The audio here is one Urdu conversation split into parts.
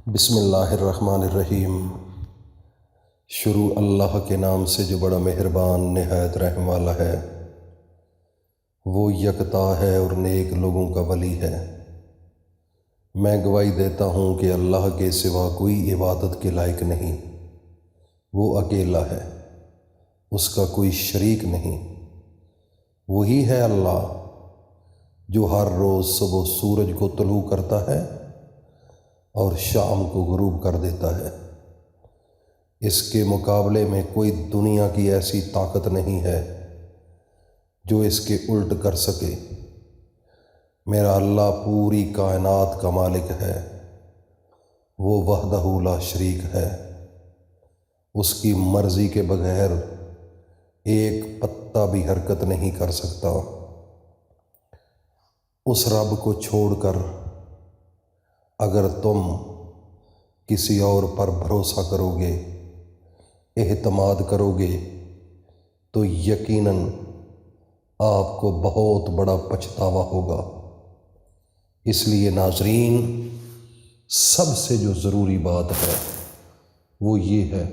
بسم اللہ الرحمن الرحیم۔ شروع اللہ کے نام سے جو بڑا مہربان نہایت رحم والا ہے۔ وہ یکتا ہے اور نیک لوگوں کا ولی ہے۔ میں گواہی دیتا ہوں کہ اللہ کے سوا کوئی عبادت کے لائق نہیں۔ وہ اکیلا ہے، اس کا کوئی شریک نہیں۔ وہی ہے اللہ جو ہر روز صبح سورج کو طلوع کرتا ہے اور شام کو غروب کر دیتا ہے۔ اس کے مقابلے میں کوئی دنیا کی ایسی طاقت نہیں ہے جو اس کے الٹ کر سکے۔ میرا اللہ پوری کائنات کا مالک ہے۔ وہ وحدہ لا شریک ہے۔ اس کی مرضی کے بغیر ایک پتا بھی حرکت نہیں کر سکتا۔ اس رب کو چھوڑ کر اگر تم کسی اور پر بھروسہ کرو گے، اعتماد کرو گے، تو یقیناً آپ کو بہت بڑا پچھتاوا ہوگا۔ اس لیے ناظرین، سب سے جو ضروری بات ہے وہ یہ ہے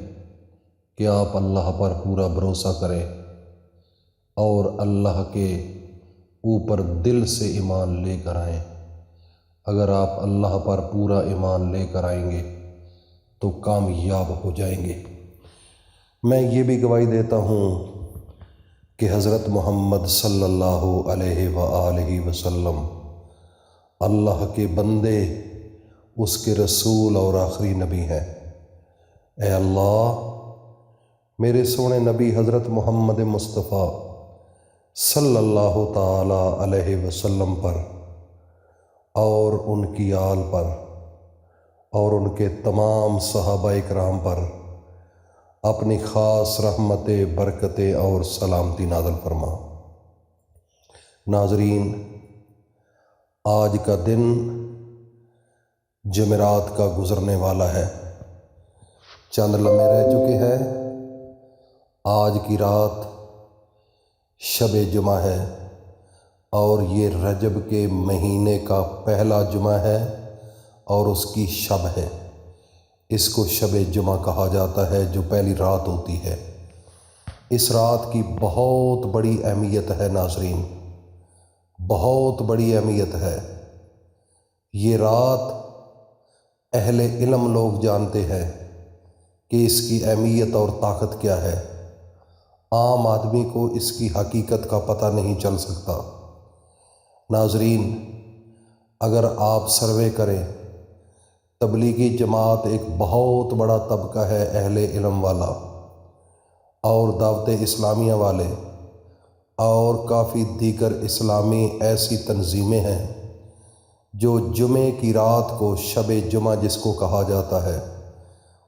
کہ آپ اللہ پر پورا بھروسہ کریں اور اللہ کے اوپر دل سے ایمان لے کر آئیں۔ اگر آپ اللہ پر پورا ایمان لے کر آئیں گے تو کامیاب ہو جائیں گے۔ میں یہ بھی گواہی دیتا ہوں کہ حضرت محمد صلی اللہ علیہ وآلہ وسلم اللہ کے بندے، اس کے رسول اور آخری نبی ہیں۔ اے اللہ، میرے سونے نبی حضرت محمد مصطفیٰ صلی اللہ تعالی علیہ وسلم پر اور ان کی آل پر اور ان کے تمام صحابہ کرام پر اپنی خاص رحمتیں، برکتیں اور سلامتی نازل فرما۔ ناظرین، آج کا دن جمعرات کا گزرنے والا ہے۔ چند لمحے رہ چکے ہیں۔ آج کی رات شب جمعہ ہے اور یہ رجب کے مہینے کا پہلا جمعہ ہے اور اس کی شب ہے۔ اس کو شب جمعہ کہا جاتا ہے جو پہلی رات ہوتی ہے۔ اس رات کی بہت بڑی اہمیت ہے ناظرین، بہت بڑی اہمیت ہے۔ یہ رات اہل علم لوگ جانتے ہیں کہ اس کی اہمیت اور طاقت کیا ہے۔ عام آدمی کو اس کی حقیقت کا پتہ نہیں چل سکتا۔ ناظرین، اگر آپ سروے کریں، تبلیغی جماعت ایک بہت بڑا طبقہ ہے اہل علم والا، اور دعوت اسلامیہ والے اور کافی دیگر اسلامی ایسی تنظیمیں ہیں جو جمعے کی رات کو شب جمعہ جس کو کہا جاتا ہے،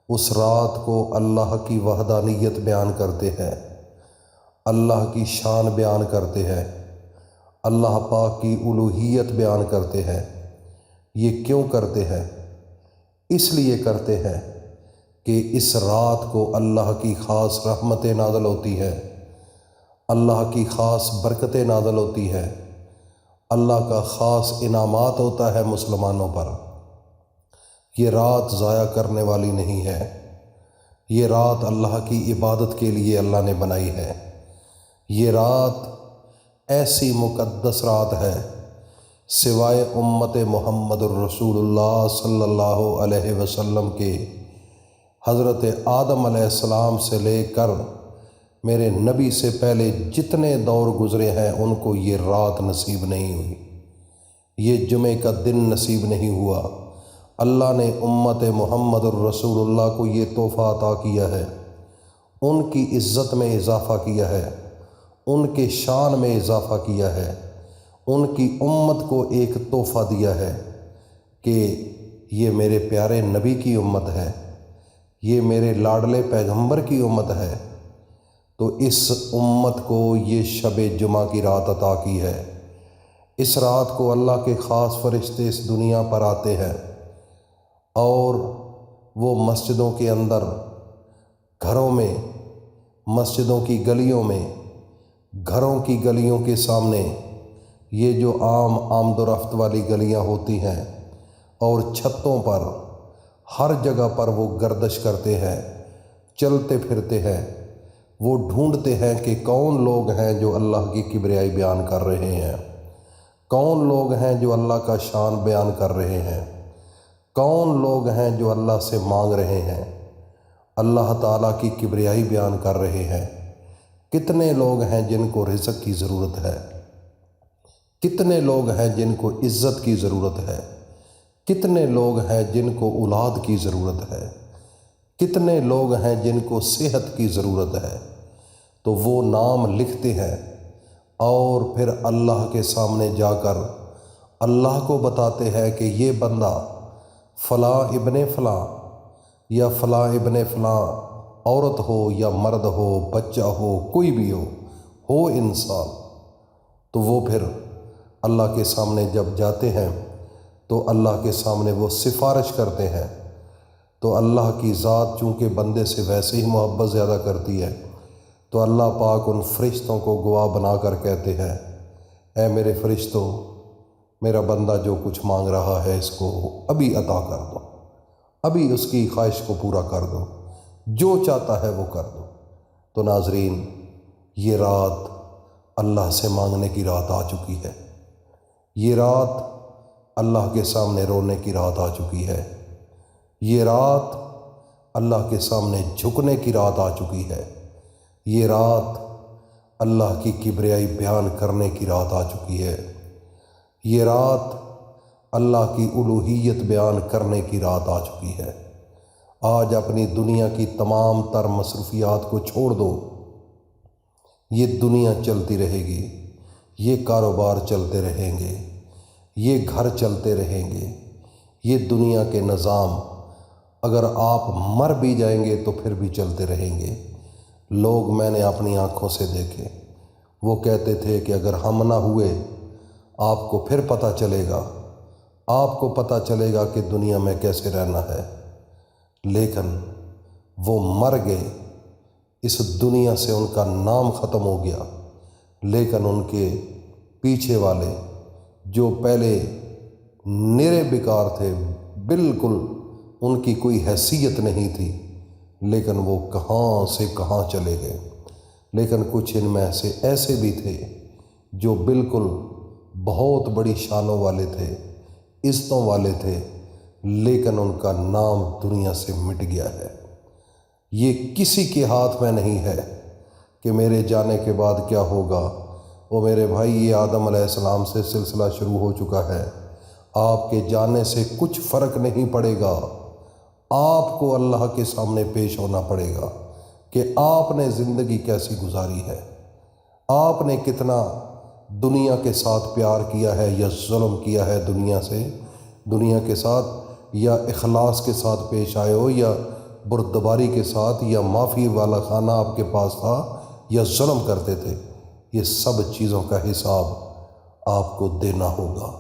اس رات کو اللہ کی وحدانیت بیان کرتے ہیں، اللہ کی شان بیان کرتے ہیں، اللہ پاک کی الوہیت بیان کرتے ہیں۔ یہ کیوں کرتے ہیں؟ اس لیے کرتے ہیں کہ اس رات کو اللہ کی خاص رحمتیں نازل ہوتی ہیں، اللہ کی خاص برکتیں نازل ہوتی ہیں، اللہ کا خاص انعامات ہوتا ہے مسلمانوں پر۔ یہ رات ضائع کرنے والی نہیں ہے۔ یہ رات اللہ کی عبادت کے لیے اللہ نے بنائی ہے۔ یہ رات ایسی مقدس رات ہے، سوائے امت محمد الرسول اللہ صلی اللہ علیہ وسلم کے حضرت آدم علیہ السلام سے لے کر میرے نبی سے پہلے جتنے دور گزرے ہیں ان کو یہ رات نصیب نہیں ہوئی، یہ جمعے کا دن نصیب نہیں ہوا۔ اللہ نے امت محمد الرسول اللہ کو یہ تحفہ عطا کیا ہے، ان کی عزت میں اضافہ کیا ہے، ان کے شان میں اضافہ کیا ہے، ان کی امت کو ایک تحفہ دیا ہے کہ یہ میرے پیارے نبی کی امت ہے، یہ میرے لاڈلے پیغمبر کی امت ہے۔ تو اس امت کو یہ شب جمعہ کی رات عطا کی ہے۔ اس رات کو اللہ کے خاص فرشتے اس دنیا پر آتے ہیں اور وہ مسجدوں کے اندر، گھروں میں، مسجدوں کی گلیوں میں، گھروں کی گلیوں کے سامنے، یہ جو عام آمد و رفت والی گلیاں ہوتی ہیں، اور چھتوں پر، ہر جگہ پر وہ گردش کرتے ہیں، چلتے پھرتے ہیں، وہ ڈھونڈتے ہیں کہ کون لوگ ہیں جو اللہ کی کبریائی بیان کر رہے ہیں، کون لوگ ہیں جو اللہ کا شان بیان کر رہے ہیں، کون لوگ ہیں جو اللہ سے مانگ رہے ہیں، اللہ تعالیٰ کی کبریائی بیان کر رہے ہیں۔ کتنے لوگ ہیں جن کو رزق کی ضرورت ہے، کتنے لوگ ہیں جن کو عزت کی ضرورت ہے، کتنے لوگ ہیں جن کو اولاد کی ضرورت ہے، کتنے لوگ ہیں جن کو صحت کی ضرورت ہے، تو وہ نام لکھتے ہیں اور پھر اللہ کے سامنے جا کر اللہ کو بتاتے ہیں کہ یہ بندہ فلاں ابن فلاں یا فلاں ابن فلاں، عورت ہو یا مرد ہو، بچہ ہو، کوئی بھی ہو انسان، تو وہ پھر اللہ کے سامنے جب جاتے ہیں تو اللہ کے سامنے وہ سفارش کرتے ہیں، تو اللہ کی ذات چونکہ بندے سے ویسے ہی محبت زیادہ کرتی ہے، تو اللہ پاک ان فرشتوں کو گواہ بنا کر کہتے ہیں، اے میرے فرشتوں، میرا بندہ جو کچھ مانگ رہا ہے اس کو ابھی عطا کر دو، ابھی اس کی خواہش کو پورا کر دو، جو چاہتا ہے وہ کر دو۔ تو ناظرین، یہ رات اللہ سے مانگنے کی رات آ چکی ہے، یہ رات اللہ کے سامنے رونے کی رات آ چکی ہے، یہ رات اللہ کے سامنے جھکنے کی رات آ چکی ہے، یہ رات اللہ کی کبریائی بیان کرنے کی رات آ چکی ہے، یہ رات اللہ کی الوہیت بیان کرنے کی رات آ چکی ہے۔ آج اپنی دنیا کی تمام تر مصروفیات کو چھوڑ دو، یہ دنیا چلتی رہے گی، یہ کاروبار چلتے رہیں گے، یہ گھر چلتے رہیں گے، یہ دنیا کے نظام اگر آپ مر بھی جائیں گے تو پھر بھی چلتے رہیں گے۔ لوگ میں نے اپنی آنکھوں سے دیکھے، وہ کہتے تھے کہ اگر ہم نہ ہوئے آپ کو پھر پتہ چلے گا، آپ کو پتہ چلے گا کہ دنیا میں کیسے رہنا ہے، لیکن وہ مر گئے، اس دنیا سے ان کا نام ختم ہو گیا، لیکن ان کے پیچھے والے جو پہلے نرے بیکار تھے، بالکل ان کی کوئی حیثیت نہیں تھی، لیکن وہ کہاں سے کہاں چلے گئے۔ لیکن کچھ ان میں سے ایسے بھی تھے جو بالکل بہت بڑی شانوں والے تھے، عزتوں والے تھے، لیکن ان کا نام دنیا سے مٹ گیا ہے۔ یہ کسی کے ہاتھ میں نہیں ہے کہ میرے جانے کے بعد کیا ہوگا۔ وہ میرے بھائی، یہ آدم علیہ السلام سے سلسلہ شروع ہو چکا ہے، آپ کے جانے سے کچھ فرق نہیں پڑے گا، آپ کو اللہ کے سامنے پیش ہونا پڑے گا کہ آپ نے زندگی کیسی گزاری ہے، آپ نے کتنا دنیا کے ساتھ پیار کیا ہے یا ظلم کیا ہے دنیا کے ساتھ، یا اخلاص کے ساتھ پیش آئے ہو، یا بردباری کے ساتھ، یا معافی والا خانہ آپ کے پاس تھا، یا ظلم کرتے تھے۔ یہ سب چیزوں کا حساب آپ کو دینا ہوگا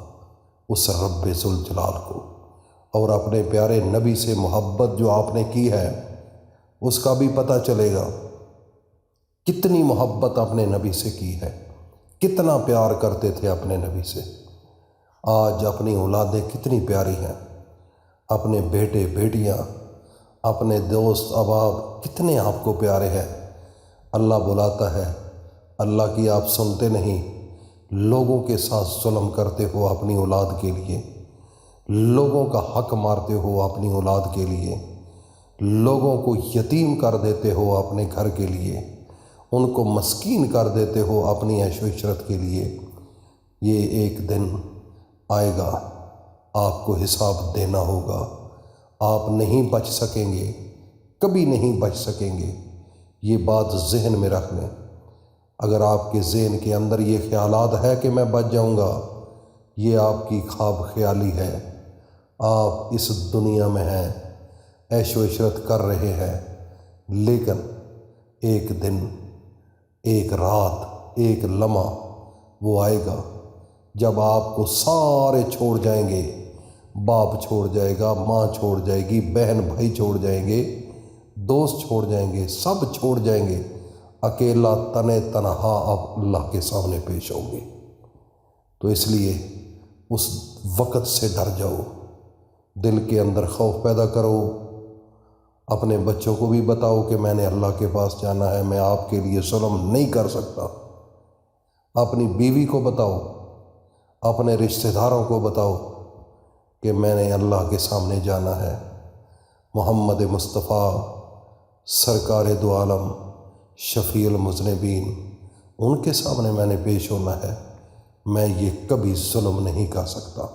اس رب ذوالجلال کو، اور اپنے پیارے نبی سے محبت جو آپ نے کی ہے اس کا بھی پتہ چلے گا، کتنی محبت اپنے نبی سے کی ہے، کتنا پیار کرتے تھے اپنے نبی سے۔ آج اپنی اولادیں کتنی پیاری ہیں، اپنے بیٹے بیٹیاں، اپنے دوست احباب کتنے آپ کو پیارے ہیں۔ اللہ بلاتا ہے، اللہ کی آپ سنتے نہیں، لوگوں کے ساتھ ظلم کرتے ہو اپنی اولاد کے لیے، لوگوں کا حق مارتے ہو اپنی اولاد کے لیے، لوگوں کو یتیم کر دیتے ہو اپنے گھر کے لیے، ان کو مسکین کر دیتے ہو اپنی عیش و عشرت کے لیے۔ یہ ایک دن آئے گا، آپ کو حساب دینا ہوگا، آپ نہیں بچ سکیں گے، کبھی نہیں بچ سکیں گے۔ یہ بات ذہن میں رکھ لیں۔ اگر آپ کے ذہن کے اندر یہ خیالات ہے کہ میں بچ جاؤں گا، یہ آپ کی خواب خیالی ہے۔ آپ اس دنیا میں ہیں، عیش و عشرت کر رہے ہیں، لیکن ایک دن، ایک رات، ایک لمحہ وہ آئے گا جب آپ کو سارے چھوڑ جائیں گے، باپ چھوڑ جائے گا، ماں چھوڑ جائے گی، بہن بھائی چھوڑ جائیں گے، دوست چھوڑ جائیں گے، سب چھوڑ جائیں گے، اکیلا تنے تنہا آپ اللہ کے سامنے پیش ہوں گے۔ تو اس لیے اس وقت سے ڈر جاؤ دل کے اندر خوف پیدا کرو، اپنے بچوں کو بھی بتاؤ کہ میں نے اللہ کے پاس جانا ہے، میں آپ کے لیے ظلم نہیں کر سکتا۔ اپنی بیوی کو بتاؤ، اپنے رشتہ داروں کو بتاؤ کہ میں نے اللہ کے سامنے جانا ہے۔ محمد مصطفیٰ سرکار دو عالم شفیع المذنبین، ان کے سامنے میں نے پیش ہونا ہے، میں یہ کبھی ظلم نہیں کر سکتا۔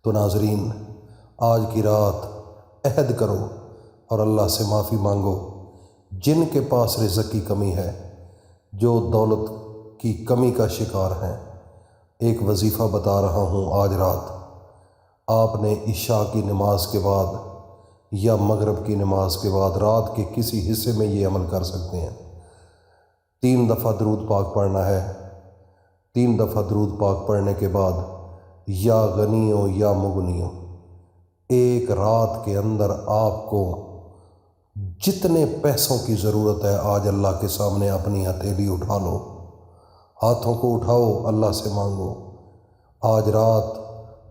تو ناظرین، آج کی رات عہد کرو اور اللہ سے معافی مانگو۔ جن کے پاس رزق کی کمی ہے، جو دولت کی کمی کا شکار ہیں، ایک وظیفہ بتا رہا ہوں۔ آج رات آپ نے عشاء کی نماز کے بعد یا مغرب کی نماز کے بعد رات کے کسی حصے میں یہ عمل کر سکتے ہیں۔ 3 دفعہ درود پاک پڑھنا ہے۔ 3 دفعہ درود پاک پڑھنے کے بعد یا غنیوں یا مغنیوں، ایک رات کے اندر آپ کو جتنے پیسوں کی ضرورت ہے، آج اللہ کے سامنے اپنی ہتھیلی اٹھا لو، ہاتھوں کو اٹھاؤ، اللہ سے مانگو۔ آج رات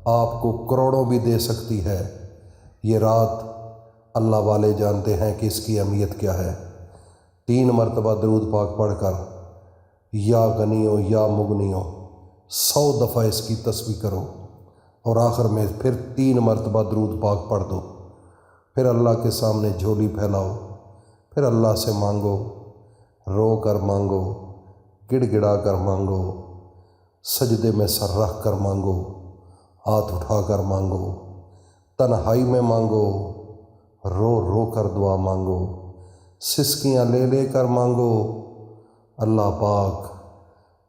آپ کو کروڑوں بھی دے سکتی ہے۔ یہ رات اللہ والے جانتے ہیں کہ اس کی اہمیت کیا ہے۔ 3 مرتبہ درود پاک پڑھ کر یا غنیوں یا مغنیوں 100 دفعہ اس کی تسبیح کرو، اور آخر میں پھر 3 مرتبہ درود پاک پڑھ دو۔ پھر اللہ کے سامنے جھولی پھیلاؤ، پھر اللہ سے مانگو، رو کر مانگو، گڑ گڑا کر مانگو، سجدے میں سر رکھ کر مانگو، ہاتھ اٹھا کر مانگو، تنہائی میں مانگو، رو رو کر دعا مانگو، سسکیاں لے لے کر مانگو۔ اللہ پاک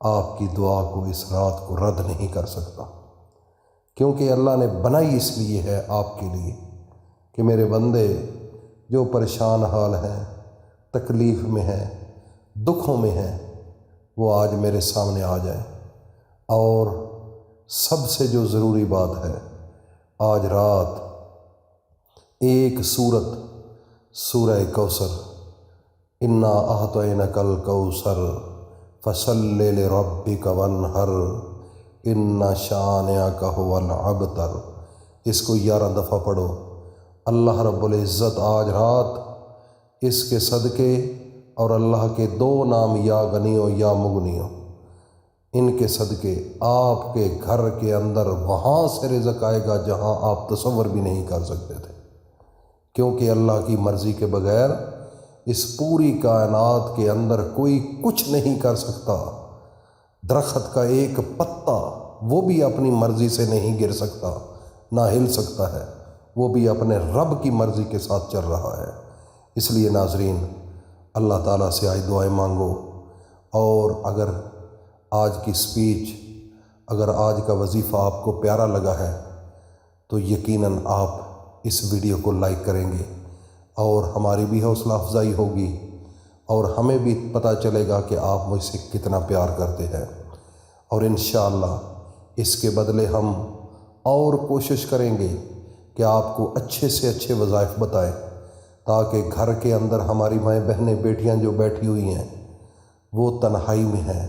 آپ کی دعا کو اس رات کو رد نہیں کر سکتا، کیونکہ اللہ نے بنائی اس لیے ہے آپ کے لیے کہ میرے بندے جو پریشان حال ہیں، تکلیف میں ہیں، دکھوں میں ہیں، وہ آج میرے سامنے آ جائیں۔ اور سب سے جو ضروری بات ہے، آج رات ایک سورت، سورہ کوثر، انا اعطینک الکوثر فصل لربک وانحر ان شانئک هو الابتر، اس کو 11 دفعہ پڑھو۔ اللہ رب العزت آج رات اس کے صدقے اور اللہ کے 2 نام یا غنیوں یا مغنیوں، ان کے صدقے آپ کے گھر کے اندر وہاں سے رزق آئے گا جہاں آپ تصور بھی نہیں کر سکتے تھے، کیونکہ اللہ کی مرضی کے بغیر اس پوری کائنات کے اندر کوئی کچھ نہیں کر سکتا۔ درخت کا ایک پتا وہ بھی اپنی مرضی سے نہیں گر سکتا، نہ ہل سکتا ہے، وہ بھی اپنے رب کی مرضی کے ساتھ چل رہا ہے۔ اس لیے ناظرین، اللہ تعالیٰ سے آج دعائیں مانگو، اور اگر آج کی سپیچ، اگر آج کا وظیفہ آپ کو پیارا لگا ہے تو یقیناً آپ اس ویڈیو کو لائک کریں گے، اور ہماری بھی حوصلہ افزائی ہوگی، اور ہمیں بھی پتہ چلے گا کہ آپ مجھ سے کتنا پیار کرتے ہیں۔ اور انشاءاللہ اس کے بدلے ہم اور کوشش کریں گے کہ آپ کو اچھے سے اچھے وظائف بتائیں، تاکہ گھر کے اندر ہماری مائیں بہنیں بیٹیاں جو بیٹھی ہوئی ہیں، وہ تنہائی میں ہیں،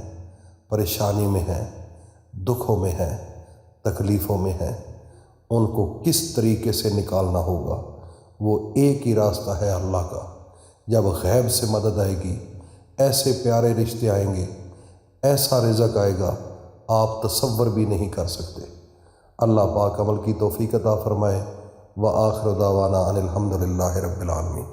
پریشانی میں ہیں، دکھوں میں ہیں، تکلیفوں میں ہیں، ان کو کس طریقے سے نکالنا ہوگا، وہ ایک ہی راستہ ہے اللہ کا۔ جب غیب سے مدد آئے گی، ایسے پیارے رشتے آئیں گے، ایسا رزق آئے گا آپ تصور بھی نہیں کر سکتے۔ اللہ پاک عمل کی توفیق عطا فرمائے۔ وآخر دعوانا ان الحمد للہ رب العالمین۔